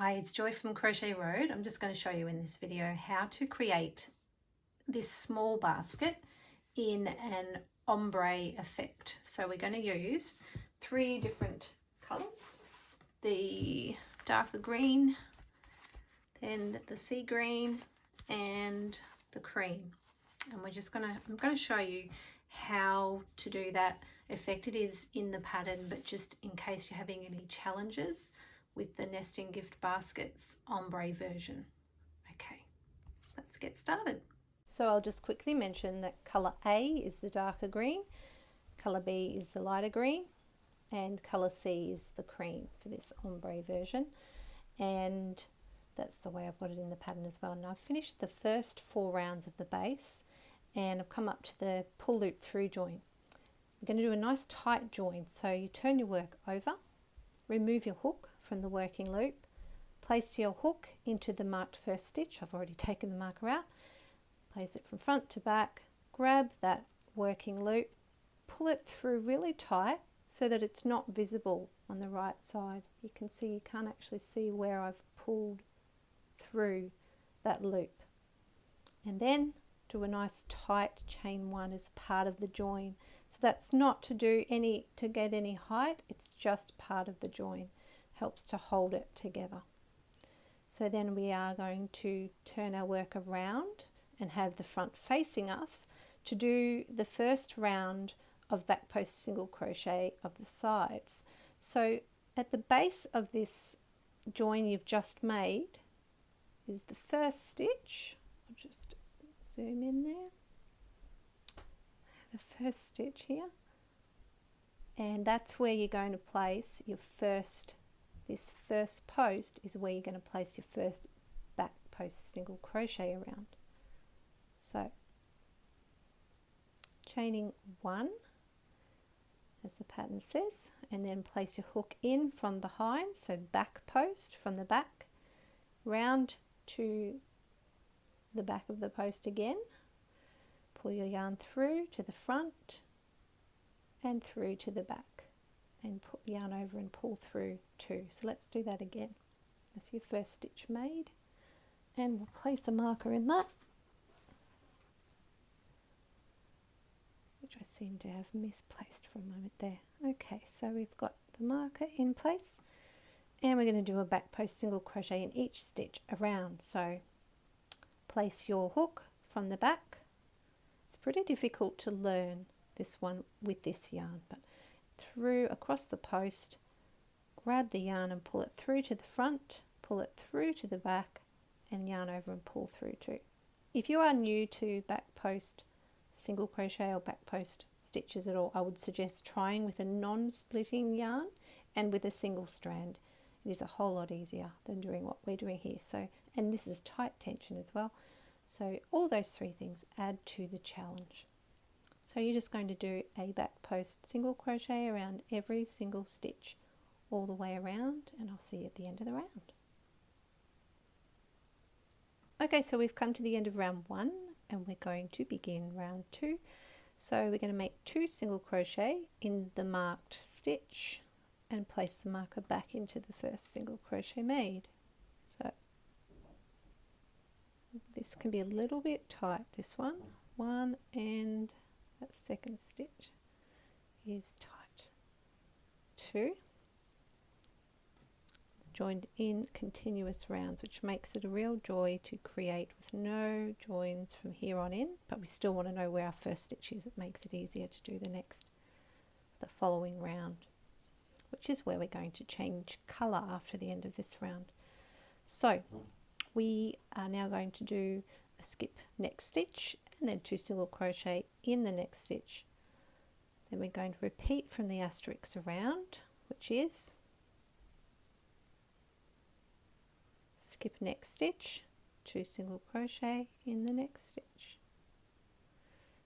Hi, it's Joy from Crochet Road. I'm just going to show you in this video how to create this small basket in an ombre effect. So we're going to use 3 different colours, the darker green, then the sea green and the cream. And I'm going to show you how to do that effect. It is in the pattern, but just in case you're having any challenges with the Nesting Gift Baskets Ombre version. Okay, let's get started. So I'll just quickly mention that colour A is the darker green, colour B is the lighter green, and colour C is the cream for this ombre version. And that's the way I've got it in the pattern as well. Now I've finished the first 4 rounds of the base and I've come up to the pull loop through join. We're going to do a nice tight join, so you turn your work over, remove your hook from the working loop, place your hook into the marked first stitch. I've already taken the marker out, place it from front to back, grab that working loop, pull it through really tight so that it's not visible on the right side. You can see, you can't actually see where I've pulled through that loop. And then do a nice tight chain 1 as part of the join. So that's not to get any height, it's just part of the join. Helps to hold it together. So then we are going to turn our work around and have the front facing us to do the first round of back post single crochet of the sides. So at the base of this join you've just made is the first stitch. I'll just zoom in there. The first stitch here, and that's where you're going to place your first, this first post is where you're going to place your first back post single crochet around. So chaining 1 as the pattern says, and then place your hook in from behind, so back post from the back, round to the back of the post again, pull your yarn through to the front and through to the back, and put yarn over and pull through 2. So let's do that again. That's your first stitch made, and we'll place a marker in that, which I seem to have misplaced for a moment there. Okay, so we've got the marker in place, and we're going to do a back post single crochet in each stitch around. So place your hook from the back. It's pretty difficult to learn this one with this yarn, but through across the post, grab the yarn and pull it through to the front, pull it through to the back, and yarn over and pull through 2. If you are new to back post single crochet or back post stitches at all, I would suggest trying with a non-splitting yarn and with a single strand. It is a whole lot easier than doing what we're doing here. So, and this is tight tension as well. So all those 3 things add to the challenge. So you're just going to do a back post single crochet around every single stitch all the way around, and I'll see you at the end of the round. Okay, so we've come to the end of round 1 and we're going to begin round 2. So we're going to make 2 single crochet in the marked stitch and place the marker back into the first single crochet made. So this can be a little bit tight, this one, and that second stitch is tight. 2. It's joined in continuous rounds, which makes it a real joy to create with no joins from here on in, but we still want to know where our first stitch is. It makes it easier to do the following round, which is where we're going to change colour after the end of this round. So we are now going to do a skip next stitch and then 2 single crochet in the next stitch. Then we're going to repeat from the asterisk around, which is skip next stitch, 2 single crochet in the next stitch.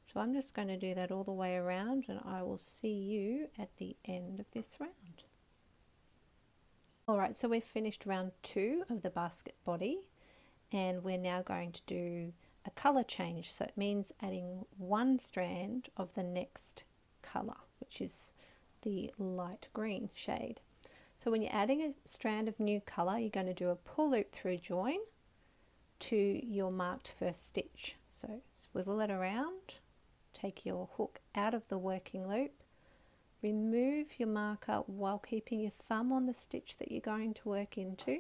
So I'm just going to do that all the way around, and I will see you at the end of this round. Alright, so we've finished round 2 of the basket body, and we're now going to do a colour change. So it means adding 1 strand of the next colour, which is the light green shade. So when you're adding a strand of new colour, you're going to do a pull loop through join to your marked first stitch. So swivel it around, take your hook out of the working loop, remove your marker while keeping your thumb on the stitch that you're going to work into.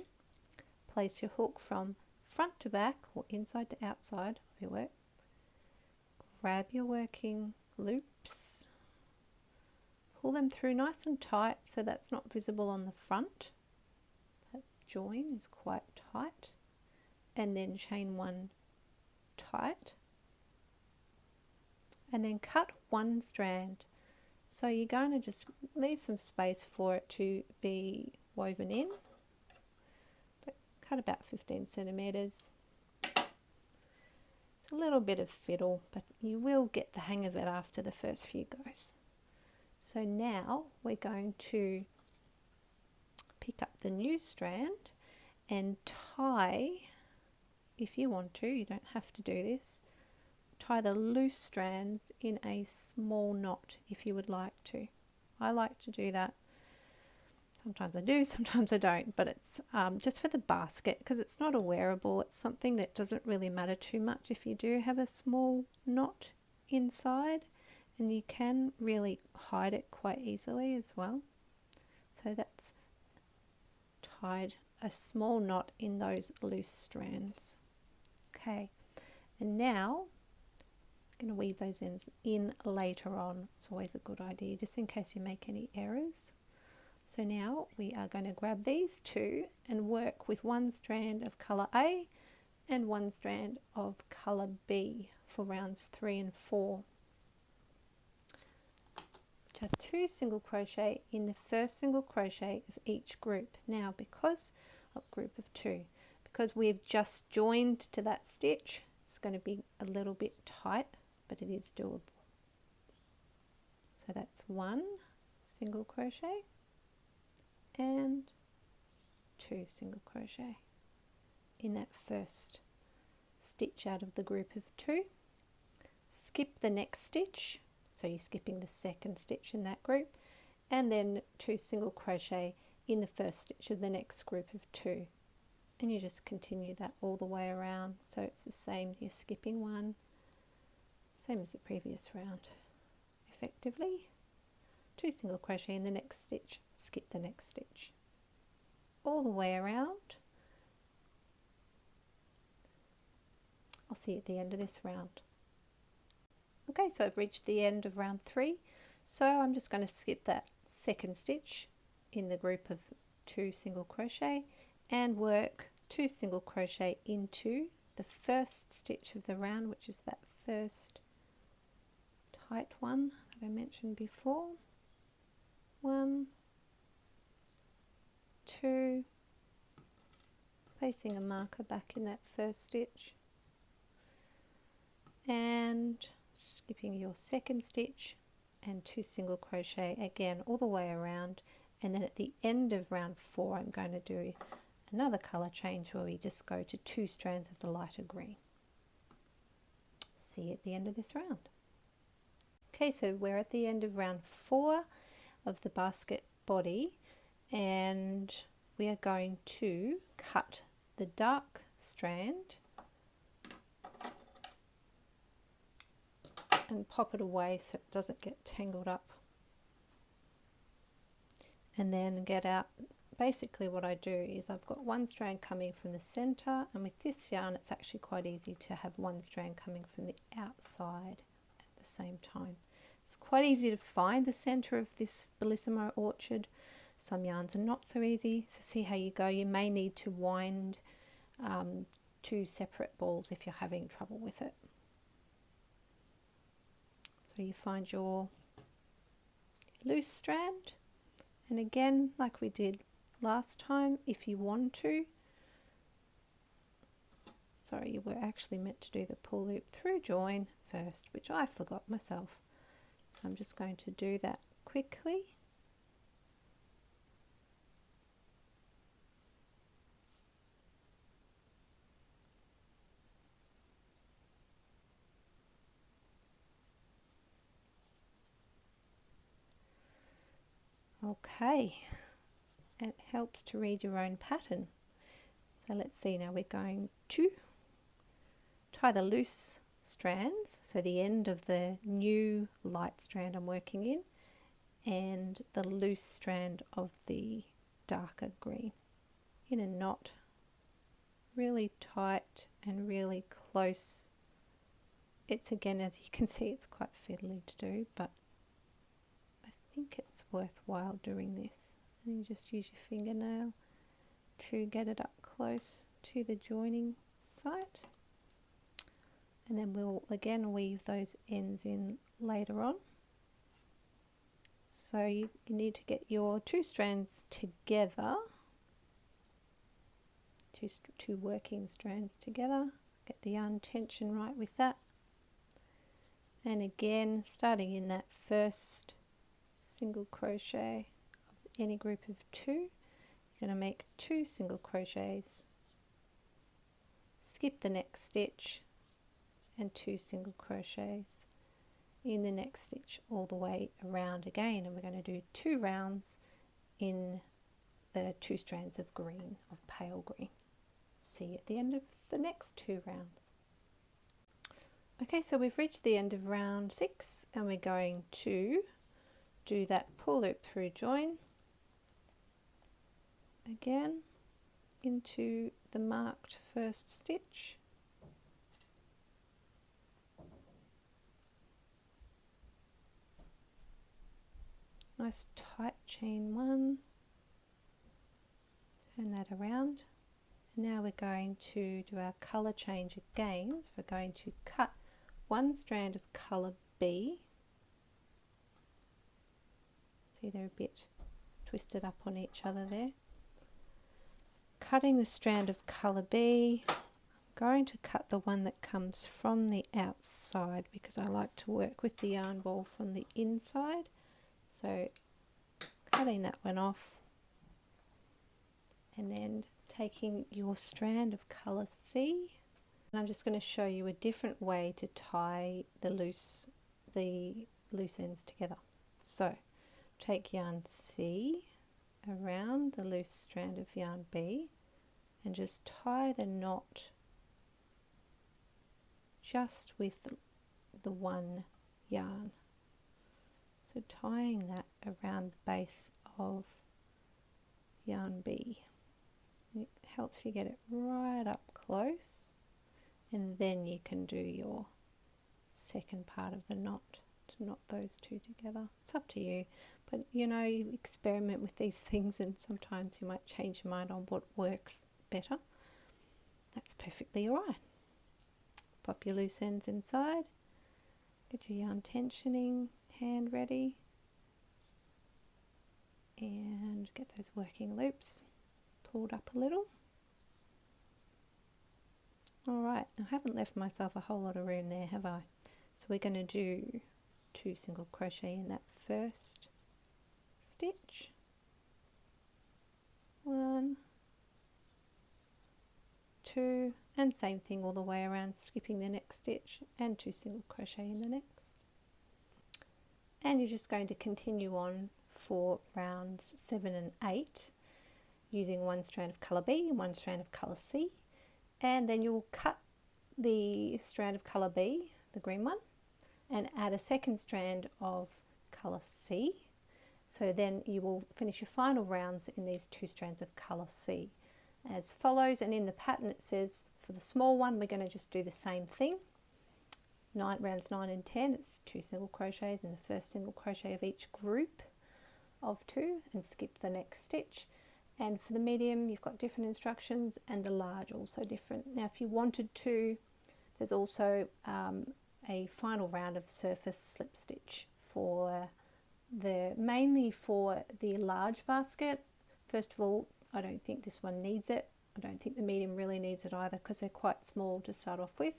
Place your hook from front to back or inside to outside of your work. Grab your working loops, pull them through nice and tight so that's not visible on the front. That join is quite tight. And then chain one tight. And then cut one strand. So you're going to just leave some space for it to be woven in. But cut about 15 centimetres. It's a little bit of fiddle, but you will get the hang of it after the first few goes. So now we're going to pick up the new strand and tie, if you want to, you don't have to do this, tie the loose strands in a small knot if you would like to. I like to do that. Sometimes I do, sometimes I don't, but it's just for the basket because it's not a wearable. It's something that doesn't really matter too much if you do have a small knot inside, and you can really hide it quite easily as well. So that's tied a small knot in those loose strands. Okay, and now I'm going to weave those ends in later on. It's always a good idea just in case you make any errors. So now we are going to grab these two and work with one strand of colour A and one strand of colour B for rounds 3 and 4. Just 2 single crochet in the first single crochet of each group. Now because of group of 2, because we've just joined to that stitch, it's going to be a little bit tight, but it is doable. So that's 1 single crochet and 2 single crochet in that first stitch out of the group of 2. Skip the next stitch, so you're skipping the second stitch in that group, and then 2 single crochet in the first stitch of the next group of 2, and you just continue that all the way around. So it's the same, you're skipping 1, same as the previous round. Effectively 2 single crochet in the next stitch, skip the next stitch all the way around. I'll see you at the end of this round. Okay, so I've reached the end of round 3, so I'm just going to skip that second stitch in the group of 2 single crochet and work 2 single crochet into the first stitch of the round, which is that first tight one that I mentioned before. 1, 2, placing a marker back in that first stitch and skipping your second stitch and 2 single crochet again all the way around, and then at the end of round 4 I'm going to do another colour change where we just go to 2 strands of the lighter green. See you at the end of this round. Okay, so we're at the end of round 4 of the basket body, and we are going to cut the dark strand and pop it away so it doesn't get tangled up, and then get out. Basically what I do is I've got one strand coming from the center, and with this yarn it's actually quite easy to have one strand coming from the outside at the same time. It's quite easy to find the center of this Bellissimo orchard. Some yarns are not so easy, so see how you go. You may need to wind 2 separate balls if you're having trouble with it. So you find your loose strand, and again, like we did last time, if you want to, sorry, you were actually meant to do the pull loop through join first, which I forgot myself. So I'm just going to do that quickly. Okay, and it helps to read your own pattern. So let's see, now we're going to tie the loose strands, so the end of the new light strand I'm working in and the loose strand of the darker green in a knot, really tight and really close. It's, again, as you can see, it's quite fiddly to do, but I think it's worthwhile doing this. And you just use your fingernail to get it up close to the joining site, and then we'll again weave those ends in later on. So you need to get your two strands together, two working strands together, get the yarn tension right with that, and again starting in that first single crochet of any group of two, you're going to make 2 single crochets, skip the next stitch and 2 single crochets in the next stitch all the way around again, and we're going to do 2 rounds in the 2 strands of green, of pale green. See you at the end of the next 2 rounds. Okay, so we've reached the end of round 6 and we're going to do that pull loop through join again into the marked first stitch, nice tight chain 1, turn that around, and now we're going to do our colour change again. So we're going to cut 1 strand of colour B, see they're a bit twisted up on each other there. Cutting the strand of colour B, I'm going to cut the one that comes from the outside because I like to work with the yarn ball from the inside. So cutting that one off, and then taking your strand of colour C, and I'm just going to show you a different way to tie the loose ends together. So take yarn C around the loose strand of yarn B and just tie the knot just with the one yarn. So tying that around the base of yarn B. It helps you get it right up close, and then you can do your second part of the knot to knot those two together. It's up to you, but you know, you experiment with these things and sometimes you might change your mind on what works better. That's perfectly alright. Pop your loose ends inside, get your yarn tensioning, hand ready, and get those working loops pulled up a little. Alright, I haven't left myself a whole lot of room there, have I? So we're going to do 2 single crochet in that first stitch, 1, 2, and same thing all the way around, skipping the next stitch and 2 single crochet in the next. And you're just going to continue on for rounds 7 and 8 using 1 strand of colour B and 1 strand of colour C, and then you'll cut the strand of colour B, the green one, and add a second strand of colour C. So then you will finish your final rounds in these 2 strands of colour C as follows, and in the pattern it says for the small one we're going to just do the same thing. Rounds 9 and 10, it's 2 single crochets in the first single crochet of each group of 2 and skip the next stitch. And for the medium you've got different instructions, and the large also different. Now if you wanted to, there's also a final round of surface slip stitch for mainly for the large basket. First of all, I don't think this one needs it. I don't think the medium really needs it either because they're quite small to start off with.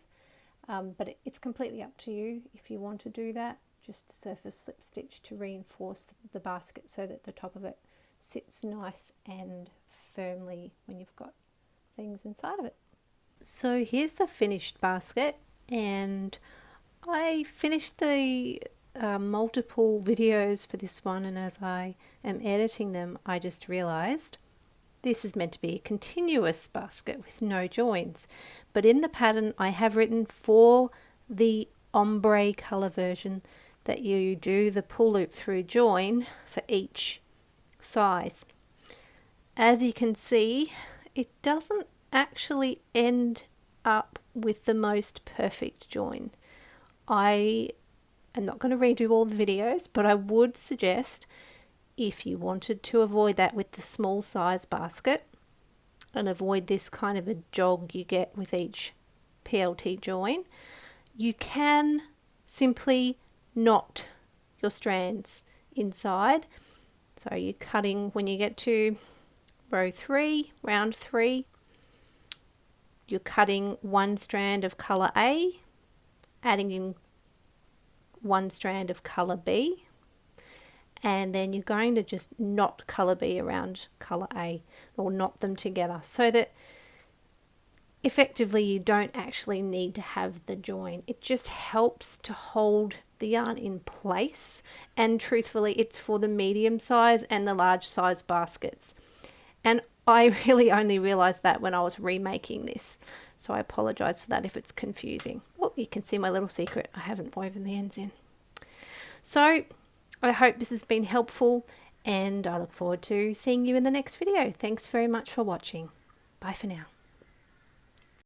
But it's completely up to you if you want to do that. Just surface slip stitch to reinforce the basket so that the top of it sits nice and firmly when you've got things inside of it. So here's the finished basket, and I finished the multiple videos for this one, and as I am editing them, I just realized this is meant to be a continuous basket with no joins, but in the pattern I have written for the ombre color version that you do the pull loop through join for each size. As you can see, it doesn't actually end up with the most perfect join. I am not going to redo all the videos, but I would suggest, if you wanted to avoid that with the small size basket and avoid this kind of a jog you get with each PLT join, you can simply knot your strands inside. So you're cutting, when you get to row 3, round 3, you're cutting one strand of colour A, adding in one strand of colour B, and then you're going to just knot colour B around colour A, or knot them together, so that effectively you don't actually need to have the join. It just helps to hold the yarn in place, and truthfully it's for the medium size and the large size baskets, and I really only realized that when I was remaking this, so I apologize for that if it's confusing. Oh, you can see my little secret, I haven't woven the ends in. So I hope this has been helpful, and I look forward to seeing you in the next video. Thanks very much for watching. Bye for now.